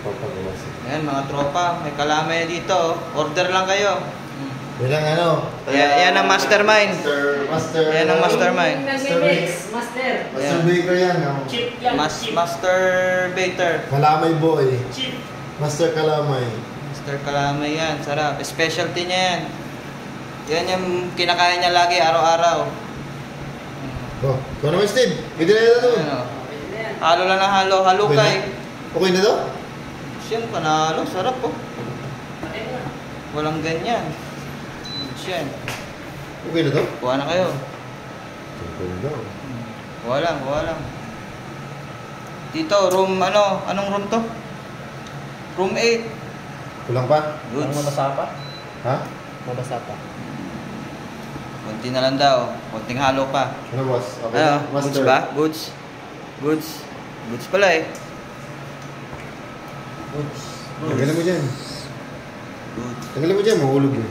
Ayan mga tropa, may kalamay dito. Order lang kayo. Yan ang ano? Yan ang mastermind. Master. Yan ang mastermind. Master. Master Baker yan. Chip yan. Master Baker. Kalamay boy. Chip. Master Kalamay. Master Kalamay yan. Sarap. Specialty niya yan. Yan yung kinakain niya lagi araw-araw. Oh, ikaw naman Steve. Pwede na ito doon. Ano? Halo lang na halo. Halukay. Okay na to? Siyan, panalo. Sarap po. Walang ganyan. Siyan. Okay na to? Kuha na kayo. Okay na daw. Kuha lang. Dito, room ano? Anong room to? Room 8. Kulang pa? Goods. Mabasa pa? Ha? Mabasa pa. Konti na lang daw. Konting halo pa. Ano boss? Okay Ano? na? Goods Master. ba? Goods. Goods pala eh. Goods. Tanggalin mo dyan. Goods. Tanggalin mo dyan, mahulog eh.